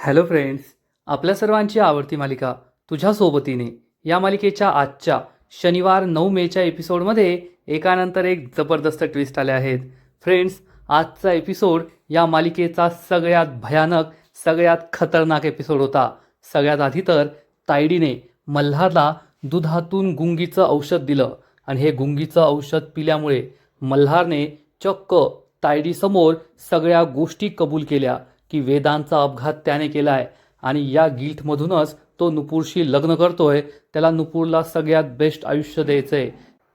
Hello friends, आपल्या सर्वांची आवडती मालिका तुझ्या सोबतीने या मालिकेच्या आजच्या शनिवार 9 मेच्या एपिसोडमध्ये एकानंतर एक जबरदस्त ट्विस्ट आले आहेत. फ्रेंड्स, आजचा एपिसोड या मालिकेचा सगळ्यात भयानक, सगळ्यात खतरनाक एपिसोड होता. सगळ्यात आधी तर तायडीने मल्हारला दुधातून गुंगीचं औषध दिलं आणि हे गुंगीचं औषध पिल्यामुळे मल्हारने चक्क तायडीसमोर सगळ्या गोष्टी कबूल केल्या की वेदांचा अपघात त्याने केला आहे आणि या गिल्टमधूनच तो नुपूरशी लग्न करतोय. त्याला नुपूरला सगळ्यात बेस्ट आयुष्य द्यायचं आहे.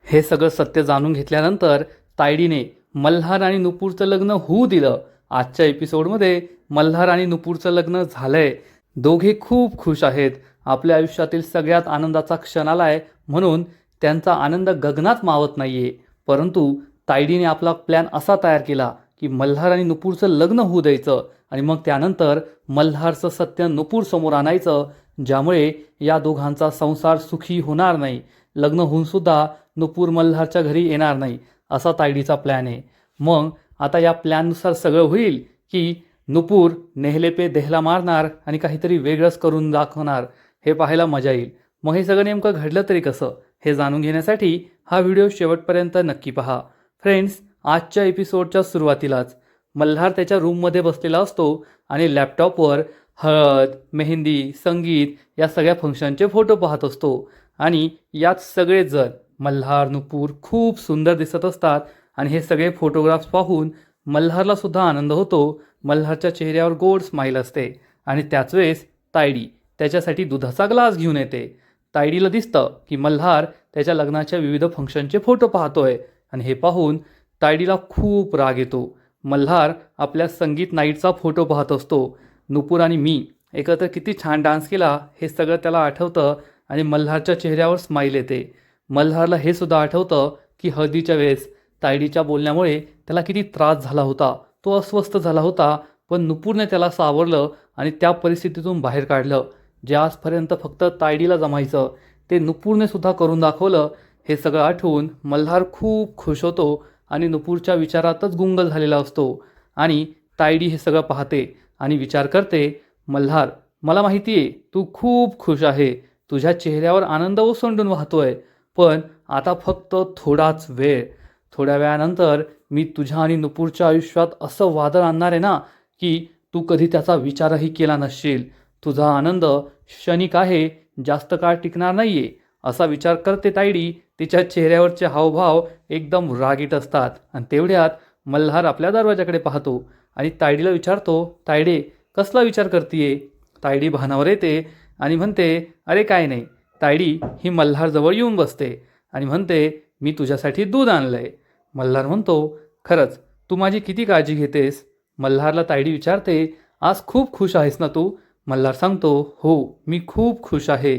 हे सगळं सत्य जाणून घेतल्यानंतर तायडीने मल्हार आणि नुपूरचं लग्न होऊ दिलं. आजच्या एपिसोडमध्ये मल्हार आणि नुपूरचं लग्न झालंय. दोघे खूप खुश आहेत. आपल्या आयुष्यातील सगळ्यात आनंदाचा क्षण आलाय म्हणून त्यांचा आनंद गगनात मावत नाहीये. परंतु तायडीने आपला प्लॅन असा तयार केला की मल्हार आणि नुपूरचं लग्न होऊ द्यायचं आणि मग त्यानंतर मल्हारचं सत्य नुपूर समोर आणायचं, ज्यामुळे या दोघांचा संसार सुखी होणार नाही. लग्न होऊन सुद्धा नुपूर मल्हारच्या घरी येणार नाही, असा तायडीचा प्लॅन आहे. मग आता या प्लॅननुसार सगळं होईल की नुपूर नेहले पे देहला मारणार आणि काहीतरी वेगळंच करून दाखवणार. हे पाहायला मजा येईल. मग हे सगळं नेमकं घडलं तरी कसं, हे जाणून घेण्यासाठी हा व्हिडिओ शेवटपर्यंत नक्की पहा. फ्रेंड्स, आजच्या एपिसोडच्या सुरुवातीलाच मल्हार त्याच्या रूममध्ये बसलेला असतो आणि लॅपटॉपवर हळद, मेहंदी, संगीत या सगळ्या फंक्शनचे फोटो पाहत असतो. आणि यात सगळेच जण मल्हार, नुपूर खूप सुंदर दिसत असतात आणि हे सगळे फोटोग्राफ्स पाहून मल्हारला सुद्धा आनंद होतो. मल्हारच्या चेहऱ्यावर गोड स्माईल असते आणि त्याच वेळेस तायडी त्याच्यासाठी दुधाचा ग्लास घेऊन येते. तायडीला दिसतं की मल्हार त्याच्या लग्नाच्या विविध फंक्शनचे फोटो पाहतोय आणि हे पाहून तायडीला खूप राग येतो. मल्हार आपल्या संगीत नाईटचा फोटो पाहत असतो. नुपूर आणि मी एकत्र किती छान डान्स केला हे सगळं त्याला आठवतं आणि मल्हारच्या चेहऱ्यावर स्माईल येते. मल्हारला हे सुद्धा आठवतं की हळदीच्या वेळेस तायडीच्या बोलण्यामुळे त्याला किती त्रास झाला होता. तो अस्वस्थ झाला होता, पण नुपूरने त्याला सावरलं आणि त्या परिस्थितीतून बाहेर काढलं. जे आजपर्यंत फक्त तायडीला जमायचं ते नुपूरने सुद्धा करून दाखवलं. हे सगळं आठवून मल्हार खूप खुश होतो आणि नुपूरच्या विचारातच गुंग झालेला असतो. आणि तायडी हे सगळं पाहते आणि विचार करते, मल्हार, मला माहिती आहे तू खूप खुश आहे, तुझ्या चेहऱ्यावर आनंद ओसंडून वाहतोय, पण आता फक्त थोडाच वेळ. थोड्या वेळानंतर मी तुझ्या आणि नुपूरच्या आयुष्यात असं वादळ आणणार आहे ना की तू कधी त्याचा विचारही केला नसशील. तुझा आनंद क्षणिक आहे, जास्त काळ टिकणार नाहीये. असा विचार करते तायडी. तिच्या चेहऱ्यावरचे हावभाव एकदम रागीट असतात आणि तेवढ्यात मल्हार आपल्या दरवाजाकडे पाहतो आणि तायडीला विचारतो, तायडे, कसला विचार करतीये? तायडी भानावर येते आणि म्हणते, अरे काय नाही. तायडी ही मल्हारजवळ येऊन बसते आणि म्हणते, मी तुझ्यासाठी दूध आणलंय. मल्हार म्हणतो, खरंच तू माझी किती काळजी घेतेस? मल्हारला तायडी विचारते, आज खूप खुश आहेस ना तू? मल्हार सांगतो, हो, मी खूप खुश आहे.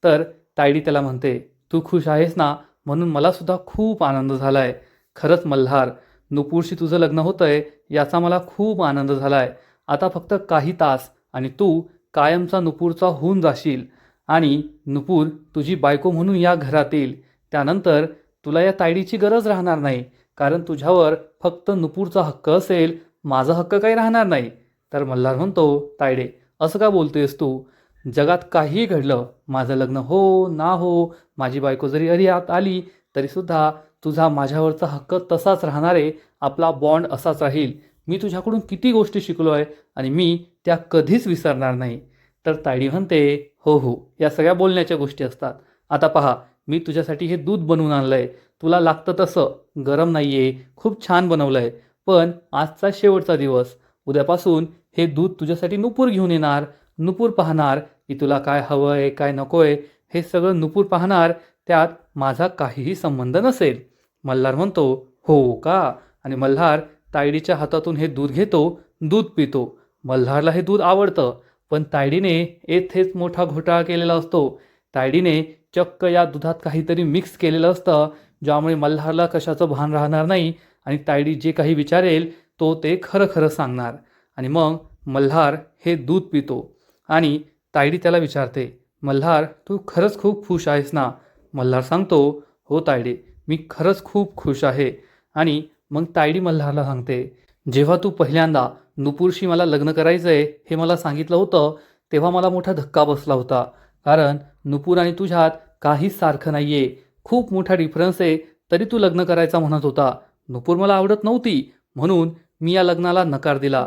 तर तायडी त्याला म्हणते, तू खुश आहेस ना, म्हणून मला सुद्धा खूप आनंद झाला आहे. खरंच मल्हार, नुपूरशी तुझं लग्न होतंय याचा मला खूप आनंद झाला आहे. आता फक्त काही तास आणि तू कायमचा नुपूरचा होऊन जाशील आणि नुपूर तुझी बायको म्हणून या घरात येईल. त्यानंतर तुला या तायडीची गरज राहणार नाही, कारण तुझ्यावर फक्त नुपूरचा हक्क असेल, माझा हक्क काही राहणार नाही. तर मल्हार म्हणतो, तायडे, असं का बोलतोयस तू? जगात काहीही घडलं, माझं लग्न हो ना हो, माझी बायको जरी अरियात आली तरीसुद्धा तुझा माझ्यावरचा हक्क तसाच राहणार आहे. आपला बॉन्ड असाच राहील. मी तुझ्याकडून किती गोष्टी शिकलो आहे आणि मी त्या कधीच विसरणार नाही. तर तायडी म्हणते, हो हो, या सगळ्या बोलण्याच्या गोष्टी असतात. आता पहा, मी तुझ्यासाठी हे दूध बनवून आणलं आहे. तुला लागतं तसं. गरम नाही आहे, खूप छान बनवलं आहे. पण आजचा शेवटचा दिवस. उद्यापासून हे दूध तुझ्यासाठी नुपूर घेऊन येणार. नुपूर पाहणार की तुला काय हवं आहे, काय नको आहे, हे सगळं नुपूर पाहणार. त्यात माझा काहीही संबंध नसेल. मल्हार म्हणतो, हो का? आणि मल्हार तायडीच्या हातातून हे दूध घेतो, दूध पितो. मल्हारला हे दूध आवडतं, पण तायडीने येथेच मोठा घोटाळा केलेला असतो. तायडीने चक्क या दुधात काहीतरी मिक्स केलेलं असतं, ज्यामुळे मल्हारला कशाचं भान राहणार नाही आणि तायडी जे काही विचारेल तो ते खरं खरं सांगणार. आणि मग मल्हार हे दूध पितो आणि तायडी त्याला विचारते, मल्हार, तू खरंच खूप खुश आहेस ना? मल्हार सांगतो, हो तायडे, मी खरंच खूप खुश आहे. आणि मग तायडी मल्हारला सांगते, जेव्हा तू पहिल्यांदा नुपूरशी मला लग्न करायचं आहे हे मला सांगितलं होतं तेव्हा मला मोठा धक्का बसला होता. कारण नुपूर आणि तुझ्यात काहीच सारखं नाही आहे. खूप मोठा डिफरन्स आहे, तरी तू लग्न करायचा म्हणत होता. नुपूर मला आवडत नव्हती म्हणून मी या लग्नाला नकार दिला.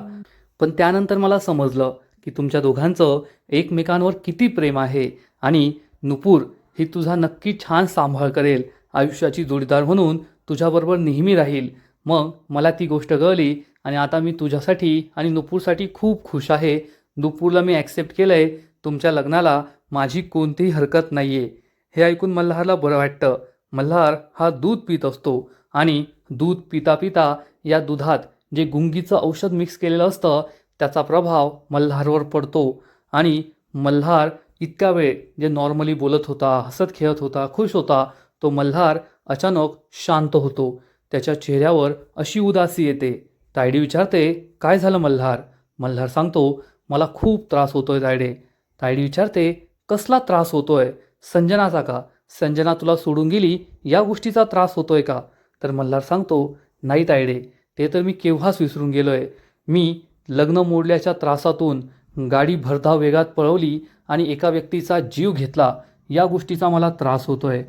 पण त्यानंतर मला समजलं की तुमच्या दोघांचं एकमेकांवर किती प्रेम आहे आणि नुपूर ही तुझा नक्की छान सांभाळ करेल, आयुष्याची जोडीदार म्हणून तुझ्याबरोबर नेहमी राहील. मग मला ती गोष्ट कळली आणि आता मी तुझ्यासाठी आणि नुपूरसाठी खूप खुश आहे. नुपूरला मी ॲक्सेप्ट केलं आहे. तुमच्या लग्नाला माझी कोणतीही हरकत नाही आहे. हे ऐकून मल्हारला बरं वाटतं. मल्हार हा दूध पित असतो आणि दूध पिता पिता या दुधात जे गुंगीचं औषध मिक्स केलेलं असतं त्याचा प्रभाव मल्हारवर पडतो आणि मल्हार इतका वेळ जे नॉर्मली बोलत होता, हसत खेळत होता, खुश होता, तो मल्हार अचानक शांत होतो. त्याच्या चेहऱ्यावर अशी उदासी येते. तायडी विचारते, काय झालं मल्हार? मल्हार सांगतो, मला खूप त्रास होतोय तायडे. तायडी विचारते, कसला त्रास होतोय? संजनाचा का? संजना तुला सोडून गेली या गोष्टीचा त्रास होतोय का? तर मल्हार सांगतो, नाही तायडे, ते तर मी केव्हाच विसरून गेलोय. मी लग्न मोडल्याच्या त्रासातून गाडी भरधाव वेगात पळवली आणि एका व्यक्तीचा जीव घेतला या गोष्टीचा मला त्रास होतोय.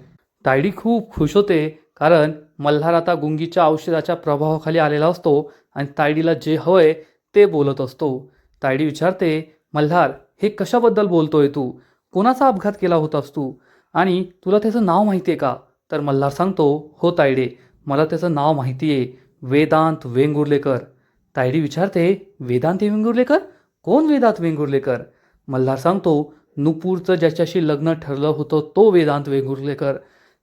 तायडी खूप खुश होते कारण मल्हार आता गुंगीच्या औषधाच्या प्रभावाखाली आलेला असतो आणि तायडीला जे हवंय ते बोलत असतो. तायडी विचारते, मल्हार हे कशाबद्दल बोलतोय तू? कोणाचा अपघात केला होतास तू? आणि तुला त्याचं नाव माहिती आहे का? तर मल्हार सांगतो, हो तायडे, मला त्याचं नाव माहिती आहे, वेदांत वेंगुर्लेकर. तायडी विचारते, वेदांत वेंगुर्लेकर? कोण वेदांत वेंगुर्लेकर? मल्हार सांगतो, नुपूरचं ज्याच्याशी लग्न ठरलं होतं तो वेदांत वेंगुर्लेकर.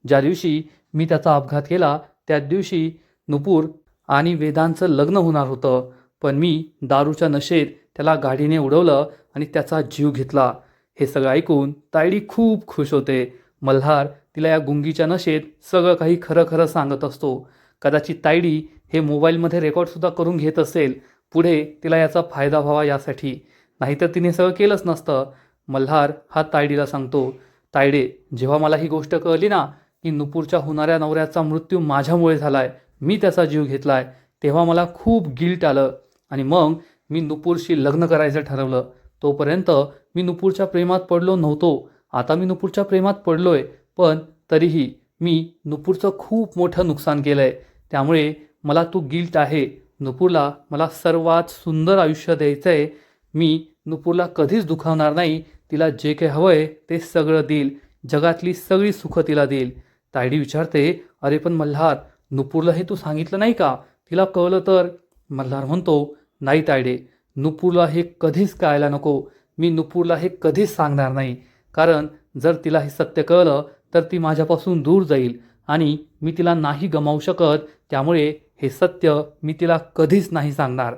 ज्या दिवशी मी त्याचा अपघात केला त्याच दिवशी नुपूर आणि वेदांतचं लग्न होणार होतं, पण मी दारूच्या नशेत त्याला गाडीने उडवलं आणि त्याचा जीव घेतला. हे सगळं ऐकून तायडी खूप खुश होते. मल्हार तिला या गुंगीच्या नशेत सगळं काही खरं खरं सांगत असतो. कदाचित तायडी हे मोबाईलमध्ये रेकॉर्डसुद्धा करून घेत असेल, पुढे तिला याचा फायदा व्हावा यासाठी, नाहीतर तिने सगळं केलंच नसतं. मल्हार हा तायडीला सांगतो, तायडे, जेव्हा मला ही गोष्ट कळली ना की नुपूरच्या होणाऱ्या नवऱ्याचा मृत्यू माझ्यामुळे झालाय, मी त्याचा जीव घेतलाय, तेव्हा मला खूप गिल्ट आलं आणि मग मी नुपूरशी लग्न करायचं ठरवलं. तोपर्यंत मी नुपूरच्या प्रेमात पडलो नव्हतो. आता मी नुपूरच्या प्रेमात पडलोय, पण तरीही मी नुपूरचं खूप मोठं नुकसान केलंय. त्यामुळे मला तो गिल्ट आहे. नुपूरला मला सर्वात सुंदर आयुष्य द्यायचं आहे. मी नुपूरला कधीच दुखावणार नाही. तिला जे काही हवंय ते सगळं देईल. जगातली सगळी सुखं तिला देईल. तायडी विचारते, अरे पण मल्हार, नुपूरला हे तू सांगितलं नाही का? तिला कळलं तर? मल्हार म्हणतो, नाही तायडे, नुपूरला हे कधीच कळायला नको. मी नुपूरला हे कधीच सांगणार नाही. कारण जर तिला हे सत्य कळलं तर ती माझ्यापासून दूर जाईल आणि मी तिला नाही गमावू शकत. त्यामुळे हे सत्य मी तिला कधीच नाही सांगणार.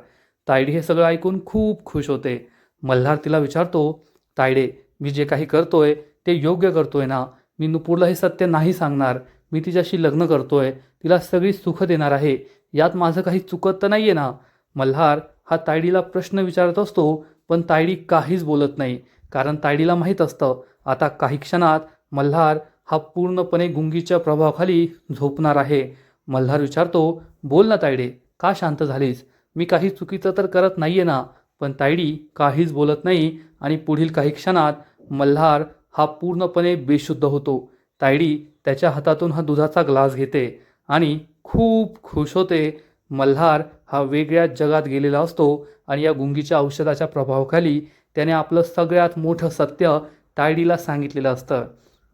तायडी हे सगळं ऐकून खूप खुश होते. मल्हार तिला विचारतो, तायडे, मी जे काही करतोय ते योग्य करतोय ना? मी नुपूरला हे सत्य नाही सांगणार. मी तिच्याशी लग्न करतोय, तिला सगळी सुख देणार आहे. यात माझं काही चुकत तर नाही आहे ना? मल्हार हा तायडीला प्रश्न विचारत असतो, पण तायडी काहीच बोलत नाही. कारण तायडीला माहीत असतं आता काही क्षणात मल्हार हा पूर्णपणे गुंगीच्या प्रभावाखाली झोपणार आहे. मल्हार विचारतो, बोल ना तायडे, का शांत झालीस? मी काही चुकीचं तर करत नाही आहे ना? पण तायडी काहीच बोलत नाही आणि पुढील काही क्षणात मल्हार हा पूर्णपणे बेशुद्ध होतो. तायडी त्याच्या हातातून हा दुधाचा ग्लास घेते आणि खूप खुश होते. मल्हार हा वेगळ्याच जगात गेलेला असतो आणि या गुंगीच्या औषधाच्या प्रभावाखाली त्याने आपलं सगळ्यात मोठं सत्य तायडीला सांगितलेलं असतं.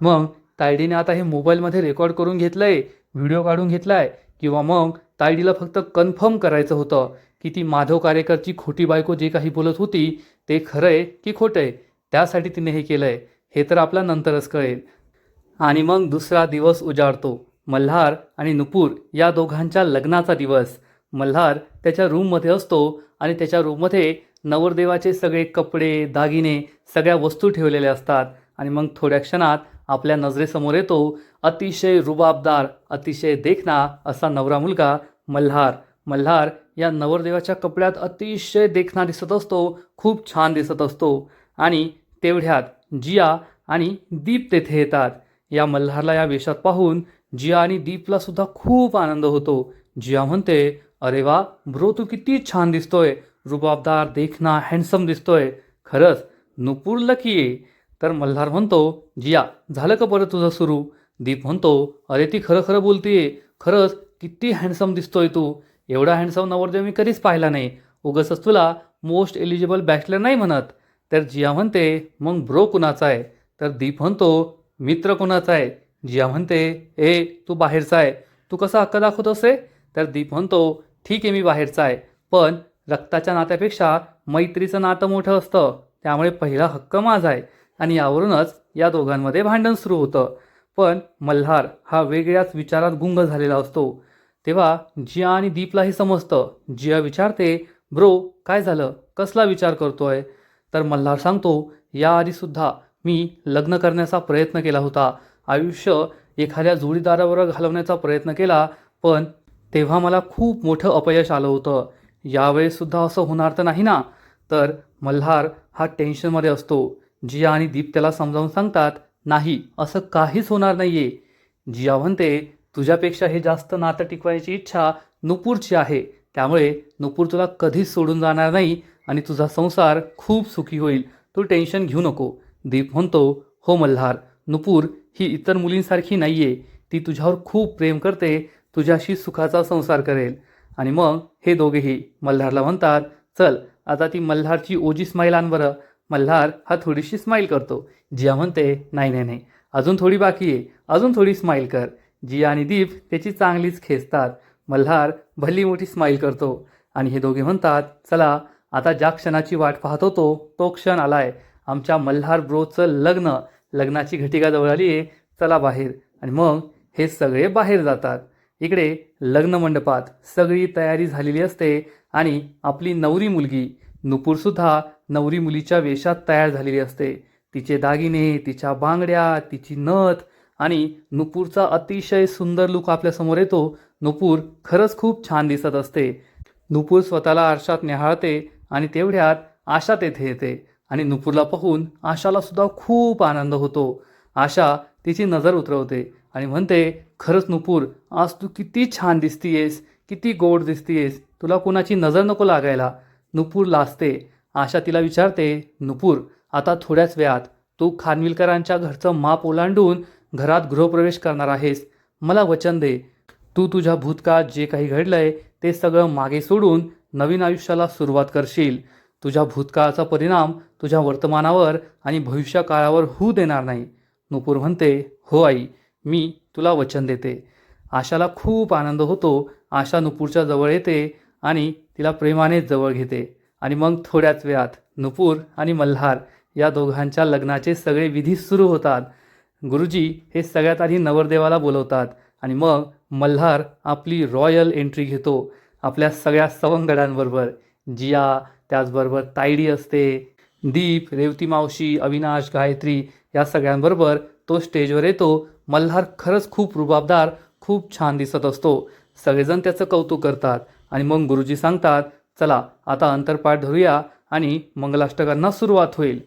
मग तायडीने आता हे मोबाईलमध्ये रेकॉर्ड करून घेतलं आहे, व्हिडिओ काढून घेतला आहे, किंवा मग तायडीला फक्त कन्फर्म करायचं होतं की ती माधव कारेकरची खोटी बायको जे काही बोलत होती ते खरं आहे की खोटं आहे, त्यासाठी तिने हे केलं आहे, हे तर आपला नंतरच कळेल. आणि मग दुसरा दिवस उजाडतो. मल्हार आणि नुपूर या दोघांच्या लग्नाचा दिवस. मल्हार त्याच्या रूममध्ये असतो आणि त्याच्या रूममध्ये नवरदेवाचे सगळे कपडे, दागिने, सगळ्या वस्तू ठेवलेल्या असतात. आणि मग थोड्या क्षणात आपल्या नजरेसमोर येतो अतिशय रुबाबदार, अतिशय देखणा असा नवरा मुलगा मल्हार. मल्हार या नवरदेवाच्या कपड्यात अतिशय देखणा दिसत असतो, खूप छान दिसत असतो. आणि तेवढ्यात जिया आणि दीप तेथे येतात. या मल्हारला या वेशात पाहून जिया आणि दीपला सुद्धा खूप आनंद होतो. जिया म्हणते, अरे वा ब्रो, तू किती छान दिसतोय, रुबाबदार, देखना, हँडसम दिसतोय. खरंच नुपूर लकी आहे. तर मल्हार म्हणतो, जिया झालं का परत तुझं सुरू? दीप म्हणतो, अरे ती खरं खरं बोलतीये. खरंच किती हँडसम दिसतोय तू. एवढा हँडसम नवरदेव मी कधीच पाहिला नाही. उगाचच तुला मोस्ट एलिजिबल बॅचलर नाही म्हणत. तर जिया म्हणते, मग ब्रो कुणाचा आहे? तर दीप म्हणतो, मित्र कुणाचा आहे? जिया म्हणते, ए तू बाहेरचा आहे. तू कसा हक्क दाखवतोस रे? तर दीप म्हणतो, ठीक आहे मी बाहेरचा आहे, पण रक्ताच्या नात्यापेक्षा मैत्रीचं नातं मोठं असतं, त्यामुळे पहिला हक्क माझा आहे. आणि यावरूनच या दोघांमध्ये भांडण सुरू होतं. पण मल्हार हा वेगळ्याच विचारात गुंग झालेला असतो. तेव्हा जिया आणि दीपलाही समजतं. जिया विचारते, ब्रो काय झालं? कसला विचार करतोय? तर मल्हार सांगतो, याआधीसुद्धा मी लग्न करण्याचा प्रयत्न केला होता. आयुष्य एखाद्या जोडीदारावर घालवण्याचा प्रयत्न केला, पण तेव्हा मला खूप मोठं अपयश आलं होतं. यावेळेससुद्धा असं होणार तर नाही ना? तर मल्हार हा टेन्शनमध्ये असतो. जिया आणि दीप त्याला समजावून सांगतात, नाही असं काहीच होणार नाहीये. जिया म्हणते, तुझ्यापेक्षा हे जास्त नातं टिकवायची इच्छा नुपूरची आहे, त्यामुळे नुपूर तुला कधीच सोडून जाणार नाही आणि तुझा संसार खूप सुखी होईल. तू टेन्शन घेऊ नको. दीप म्हणतो, हो मल्हार, नुपूर ही इतर मुलींसारखी नाहीये. ती तुझ्यावर खूप प्रेम करते, तुझ्याशी सुखाचा संसार करेल. आणि मग हे दोघेही मल्हारला म्हणतात, चल आता ती मल्हारची ओजी स्माईल आण बरं. मल्हार हा थोडीशी स्माईल करतो. जिया म्हणते, नाही नाही नाही, अजून थोडी बाकी आहे, अजून थोडी स्माईल कर. जिया आणि दीप त्याची चांगलीच खेचतात. मल्हार भली मोठी स्माईल करतो आणि हे दोघे म्हणतात, चला आता ज्या क्षणाची वाट पाहत होतो तो क्षण आलाय. आमच्या मल्हार ब्रोचं लग्नाची घटिका जवळ आली आहे, चला बाहेर. आणि मग हे सगळे बाहेर जातात. इकडे लग्न मंडपात सगळी तयारी झालेली असते आणि आपली नवरी मुलगी नुपूरसुद्धा नवरी मुलीच्या वेशात तयार झालेली असते. तिचे दागिने, तिच्या बांगड्या, तिची नथ आणि नुपूरचा अतिशय सुंदर लुक आपल्यासमोर येतो. नुपूर खरंच खूप छान दिसत असते. नुपूर स्वतःला आरशात निहाळते आणि तेवढ्यात आशा तेथे येते आणि नुपूरला पाहून आशाला सुद्धा खूप आनंद होतो. आशा तिची नजर उतरवते आणि म्हणते, खरंच नुपूर, आज तू किती छान दिसतीयेस, किती गोड दिसतीयेस, तुला कुणाची नजर नको लागायला. नुपूर लाजते. आशा तिला विचारते, नुपूर आता थोड्याच वेळात तू खानविलकरांच्या घरचं माप ओलांडून घरात गृहप्रवेश करणार आहेस. मला वचन दे, तू तुझ्या भूतकाळात जे काही घडलंय ते सगळं मागे सोडून नवीन आयुष्याला सुरुवात करशील. तुझ्या भूतकाळाचा परिणाम तुझ्या वर्तमानावर आणि भविष्यकाळावर होऊ देणार नाही. नुपूर म्हणते, हो आई, मी तुला वचन देते. आशाला खूप आनंद होतो. आशा नुपूरच्या जवळ येते आणि तिला प्रेमाने जवळ घेते. आणि मग थोड्याच वेळात नुपूर आणि मल्हार या दोघांच्या लग्नाचे सगळे विधी सुरू होतात. गुरुजी हे सगळ्यात आधी नवरदेवाला बोलवतात आणि मग मल्हार आपली रॉयल एंट्री घेतो आपल्या सगळ्या सवंगड्यांबरोबर. जिया, त्याचबरोबर तायडी असते, दीप, रेवती मावशी, अविनाश, गायत्री या सगळ्यांबरोबर तो स्टेजवर येतो. मल्हार खरंच खूप रुबाबदार, खूप छान दिसत असतो. सगळेजण त्याचं कौतुक करतात आणि मग गुरुजी सांगतात, चला आता अंतरपाठ धरूया आणि मंगलाष्टकांना सुरुवात होईल.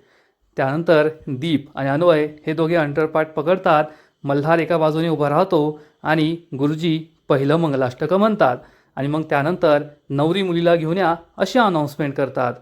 त्यानंतर दीप आणि अन्वय हे दोघे अंतरपाठ पकडतात. मल्हार एका बाजूने उभा राहतो आणि गुरुजी पहिलं मंगलाष्टक म्हणतात आणि मग त्यानंतर नवरी मुलीला घेऊन या अशी अनाऊन्समेंट करतात.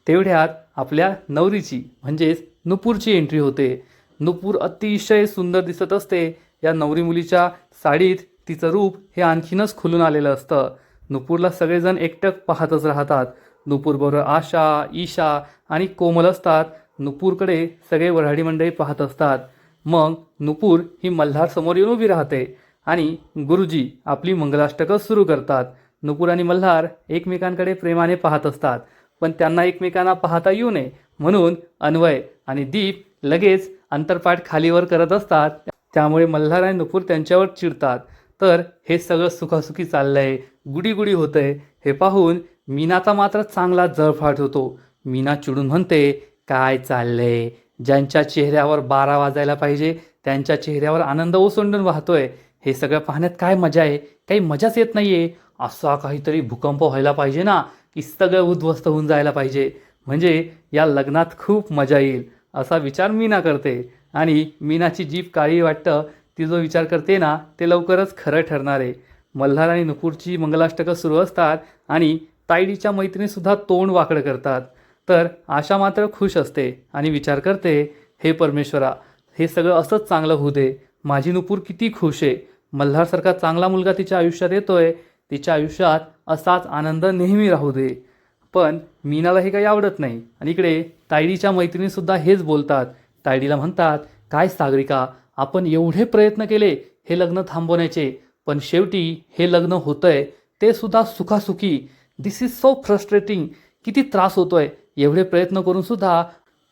तेवढ्यात आपल्या नवरीची म्हणजेच नुपूरची एंट्री होते. नुपूर अतिशय सुंदर दिसत असते. या नवरी मुलीच्या साडीत तिचं रूप हे आणखीनच खुलून आलेलं असतं. नुपूरला सगळेजण एकटक पाहतच राहतात. नुपूरबरोबर आशा, ईशा आणि कोमल असतात. नुपूरकडे सगळे वऱ्हाडी मंडळी पाहत असतात. मग नुपूर ही मल्हार समोर येऊन उभी राहते आणि गुरुजी आपली मंगलाष्टकं सुरू करतात. नुपूर आणि मल्हार एकमेकांकडे प्रेमाने पाहत असतात, पण त्यांना एकमेकांना पाहता येऊ नये म्हणून अन्वय आणि दीप लगेच अंतरपाठ खालीवर करत असतात. त्यामुळे मल्हार आणि नुपूर त्यांच्यावर चिडतात. तर हे सगळं सुखासुखी चाललंय, गुडी होतंय हे पाहून मीनाचा मात्र चांगला जळफाट होतो. मीना चिडून म्हणते, काय चाललंय? ज्यांच्या चेहऱ्यावर 12 वाजायला पाहिजे त्यांच्या चेहऱ्यावर आनंद ओसंडून वाहतोय. हे सगळं पाहण्यात काय मजा आहे? काही मजाच येत नाहीये. असा काहीतरी भूकंप व्हायला पाहिजे ना, की सगळं उद्ध्वस्त होऊन जायला पाहिजे, म्हणजे या लग्नात खूप मजा येईल असा विचार मीना करते. आणि मीनाची जीभ काळी वाटतं. ती जो विचार करते ना ते लवकरच खरं ठरणार आहे. मल्हार आणि नुपूरची मंगलाष्टकं सुरू असतात आणि तायडीच्या मैत्रिणीसुद्धा तोंड वाकडं करतात. तर आशा मात्र खुश असते आणि विचार करते, हे परमेश्वरा, हे सगळं असंच चांगलं होऊ दे. माझी नुपूर किती खुश आहे. मल्हारसारखा चांगला मुलगा तिच्या आयुष्यात येतोय. तिच्या आयुष्यात असाच आनंद नेहमी राहू दे. पण मीनाला हे काही आवडत नाही आणि इकडे तायडीच्या मैत्रिणीसुद्धा हेच बोलतात. तायडीला म्हणतात, काय सागरिका, आपण एवढे प्रयत्न केले हे लग्न थांबवण्याचे, पण शेवटी हे लग्न होतंय ते सुद्धा सुखासुखी. दिस इज सो फ्रस्ट्रेटिंग. किती त्रास होतोय. एवढे प्रयत्न करून सुद्धा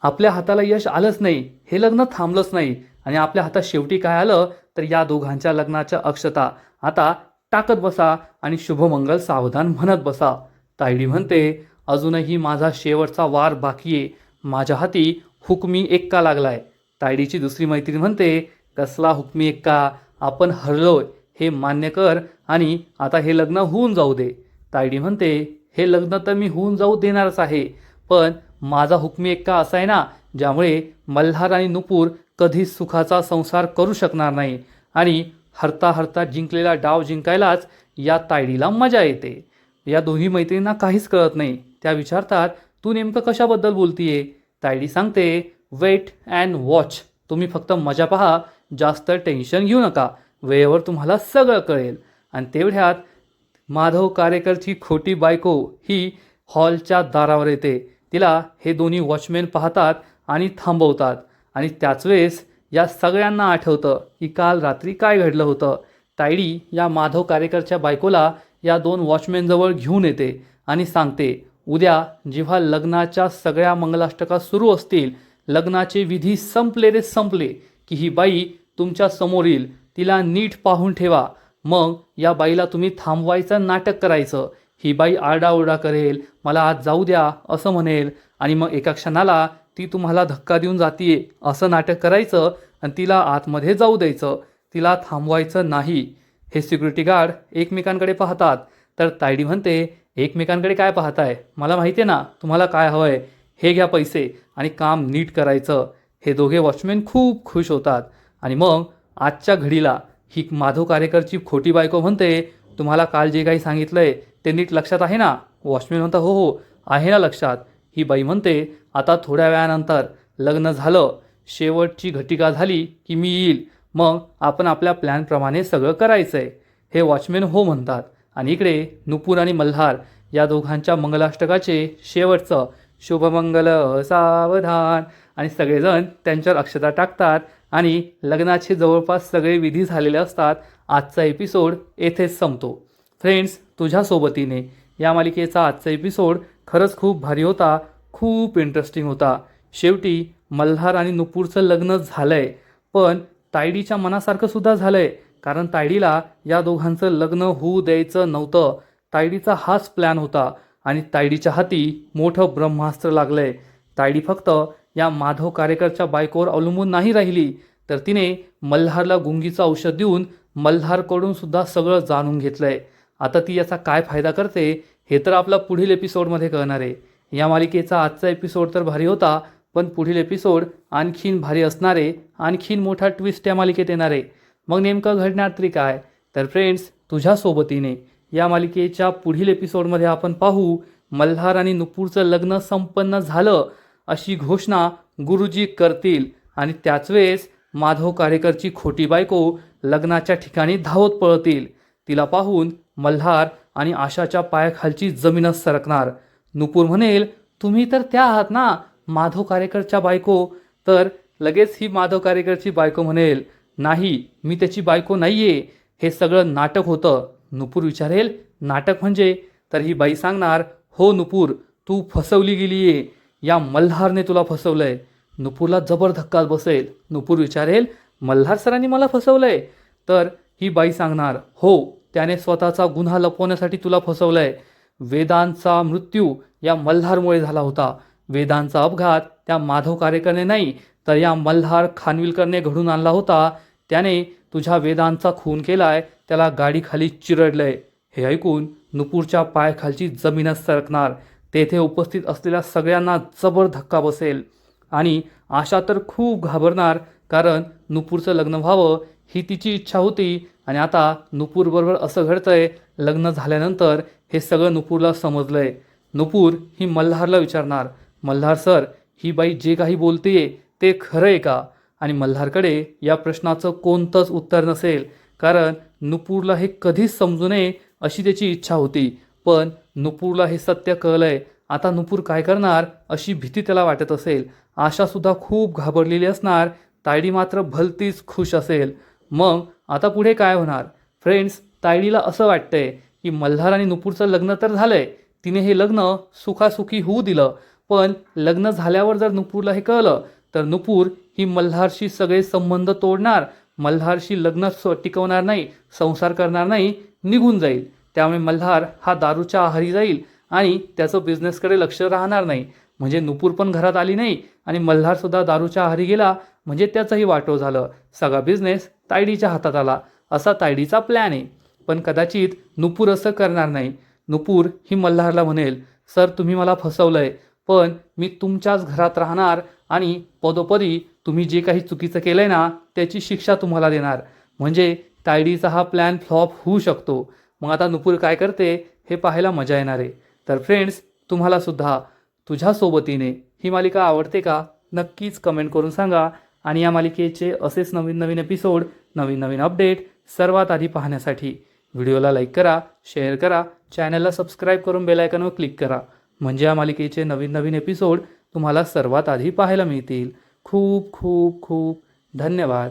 आपल्या हाताला यश आलंच नाही. हे लग्न थांबलंच नाही आणि आपल्या हातात शेवटी काय आलं तर या दोघांच्या लग्नाच्या अक्षता. आता टाकत बसा आणि शुभमंगल सावधान म्हणत बसा. तायडी म्हणते, अजूनही माझा शेवटचा वार बाकी आहे. माझ्या हाती हुकमी एक्का लागलाय. तायडीची दुसरी मैत्रीण म्हणते, कसला हुकमी एक्का, आपण हरलोय हे मान्य कर आणि आता हे लग्न होऊन जाऊ दे. तायडी म्हणते, हे लग्न तर मी होऊन जाऊ देणारच आहे, पण माझा हुकमी एक्का असा आहे ना, ज्यामुळे मल्हार आणि नुपूर कधीच सुखाचा संसार करू शकणार नाही आणि हरता हरता जिंकलेला डाव जिंकायलाच या तायडीला मजा येते. या दोन्ही मैत्रिणींना काहीच कळत नाही. त्या विचारतात, तू नेमकं कशाबद्दल बोलतीये? तायडी सांगते, वेट अँड वॉच. तुम्ही फक्त मजा पहा, जास्त टेन्शन घेऊ नका. वेळेवर तुम्हाला सगळं कळेल. आणि तेवढ्यात माधव कारेकरची खोटी बायको ही हॉलच्या दारावर येते. तिला हे दोन्ही वॉचमॅन पाहतात आणि थांबवतात. आणि त्याच वेळेस या सगळ्यांना आठवतं की काल रात्री काय घडलं होतं. तायडी या माधव कारेकरच्या बायकोला या दोन वॉचमॅनजवळ घेऊन येते आणि सांगते, उद्या जेव्हा लग्नाच्या सगळ्या मंगलाष्टका सुरू असतील, लग्नाचे विधी संपले रे संपले की ही बाई तुमच्या समोर येईल. तिला नीट पाहून ठेवा. मग या बाईला तुम्ही थांबवायचं नाटक करायचं. ही बाई आरडाओरडा करेल, मला आज जाऊ द्या असं म्हणेल आणि मग एका क्षणाला ती तुम्हाला धक्का देऊन जातीये असं नाटक करायचं आणि तिला आतमध्ये जाऊ द्यायचं. तिला थांबवायचं नाही. हे सिक्युरिटी गार्ड एकमेकांकडे पाहतात. तर तायडी म्हणते, एकमेकांकडे काय पाहताय? मला माहिती आहे ना तुम्हाला काय हवं आहे. हे घ्या पैसे आणि काम नीट करायचं. हे दोघे वॉचमॅन खूप खुश होतात. आणि मग आजच्या घडीला ही माधव कारेकरची खोटी बायको म्हणते, तुम्हाला काल जे काही सांगितलंय ते नीट लक्षात आहे ना? वॉचमॅन म्हणतात, हो हो आहे ना लक्षात. ही बाई म्हणते, आता थोड्या वेळानंतर लग्न झालं, शेवटची घटिका झाली की मी येईल. मग आपण आपल्या प्लॅनप्रमाणे सगळं करायचं आहे. हे वॉचमॅन हो म्हणतात. आणि इकडे नुपूर आणि मल्हार या दोघांच्या मंगलाष्टकाचे शेवटचं शुभमंगल सावधान आणि सगळेजण त्यांच्यावर अक्षता टाकतात आणि लग्नाचे जवळपास सगळे विधी झालेले असतात. आजचा एपिसोड येथेच संपतो. फ्रेंड्स, तुझ्या सोबतीने या मालिकेचा आजचा एपिसोड खरंच खूप भारी होता. खूप इंटरेस्टिंग होता. शेवटी मल्हार आणि नुपूरचं लग्न झालंय, पण तायडीच्या मनासारखं सुद्धा झालंय. कारण तायडीला या दोघांचं लग्न होऊ द्यायचं नव्हतं. तायडीचा हाच प्लॅन होता आणि तायडीच्या हाती मोठं ब्रह्मास्त्र लागलंय. तायडी फक्त या माधव कारेकरच्या बायकोवर अवलंबून नाही राहिली, तर तिने मल्हारला गुंगीचं औषध देऊन मल्हारकडून सुद्धा सगळं जाणून घेतलंय. आता ती याचा काय फायदा करते हे तर आपला पुढील एपिसोडमध्ये कळणार आहे. या मालिकेचा आजचा एपिसोड तर भारी होता, पण पुढील एपिसोड आणखीन भारी असणारे, आणखीन मोठा ट्विस्ट या मालिकेत येणार आहे. मग नेमकं घडणार तरी काय? तर फ्रेंड्स, तुझ्या सोबतीने या मालिकेच्या पुढील एपिसोडमध्ये आपण पाहू, मल्हार आणि नुपूरचं लग्न संपन्न झालं अशी घोषणा गुरुजी करतील आणि त्याच वेळेस माधव कारेकरची खोटी बायको लग्नाच्या ठिकाणी धावत पळतील. तिला पाहून मल्हार आणि आशाच्या पायाखालची जमीनच सरकणार. नुपूर म्हणेल, तुम्ही तर त्या आहात ना माधव कारेकरच्या बायको. तर लगेच ही माधव कारेकरची बायको म्हणेल, नाही, मी त्याची बायको नाहीये, हे सगळं नाटक होतं. नुपूर विचारेल, नाटक म्हणजे? तर ही बाई सांगणार, हो नुपूर, तू फसवली गेलीये. या मल्हारने तुला फसवलंय. नुपूरला जबर धक्का बसेल. नुपूर विचारेल, मल्हार सरांनी मला फसवलंय? तर ही बाई सांगणार, हो, त्याने स्वतःचा गुन्हा लपवण्यासाठी तुला फसवलंय. वेदांचा मृत्यू या मल्हारमुळे झाला होता. वेदांचा अपघात त्या माधव कारेकरने नाही, तर या मल्हार खानविलकरने घडून आणला होता. त्याने तुझ्या वेदांचा खून केलाय, त्याला गाडीखाली चिरडलंय. हे ऐकून नुपूरच्या पायाखालची जमीनच सरकणार. तेथे उपस्थित असलेल्या सगळ्यांना जबर धक्का बसेल आणि आशा तर खूप घाबरणार, कारण नुपूरचं लग्न व्हावं ही तिची इच्छा होती आणि आता नुपूरबरोबर असं घडतंय, लग्न झाल्यानंतर हे सगळं नुपूरला समजलंय. नुपूर ही मल्हारला विचारणार, मल्हार सर, ही बाई जे काही बोलतेय ते खरं आहे का? आणि मल्हारकडे या प्रश्नाचं कोणतंच उत्तर नसेल, कारण नुपूरला हे कधीच समजू नये अशी त्याची इच्छा होती. पण नुपूरला हे सत्य कळलंय. आता नुपूर काय करणार अशी भीती त्याला वाटत असेल. आशासुद्धा खूप घाबरलेली असणार. तायडी मात्र भलतीच खुश असेल. मग आता पुढे काय होणार? फ्रेंड्स, तायडीला असं वाटतंय की मल्हार आणि नुपूरचं लग्न तर झालंय, तिने हे लग्न सुखासुखी होऊ दिलं. पण लग्न झाल्यावर जर नुपूरला हे कळलं तर नुपूर ही मल्हारशी सगळे संबंध तोडणार, मल्हारशी लग्न टिकवणार नाही, संसार करणार नाही, निघून जाईल. त्यामुळे मल्हार हा दारूच्या आहारी जाईल आणि त्याचं बिझनेसकडे लक्ष राहणार नाही. म्हणजे नुपूर पण घरात आली नाही आणि मल्हारसुद्धा दारूच्या आहारी गेला, म्हणजे त्याचंही वाटो झालं. सगळा बिझनेस तायडीच्या हातात आला, असा तायडीचा प्लॅन आहे. पण कदाचित नुपूर असं करणार नाही. नुपूर ही मल्हारला म्हणेल, सर तुम्ही मला फसवलंय, पण मी तुमच्याच घरात राहणार आणि पदोपदी तुम्ही जे काही चुकीचं केलंय ना त्याची शिक्षा तुम्हाला देणार. म्हणजे तायडीचा हा प्लॅन फ्लॉप होऊ शकतो. मग आता नुपूर काय करते हे पाहायला मजा येणार आहे. तर फ्रेंड्स, तुम्हाला सुद्धा तुझ्या सोबतीने ही मालिका आवडते का? नक्कीच कमेंट करून सांगा. आणि या मालिकेचे असेच नवीन नवीन एपिसोड, नवीन नवीन अपडेट सर्वात आधी पाहण्यासाठी व्हिडिओला लाईक करा, शेअर करा, चॅनलला सबस्क्राईब करून बेल आयकॉनवर क्लिक करा. म्हणजे या मालिकेचे नवीन नवीन एपिसोड तुम्हाला सर्वात आधी पाहायला मिळतील. खूप खूप खूप धन्यवाद.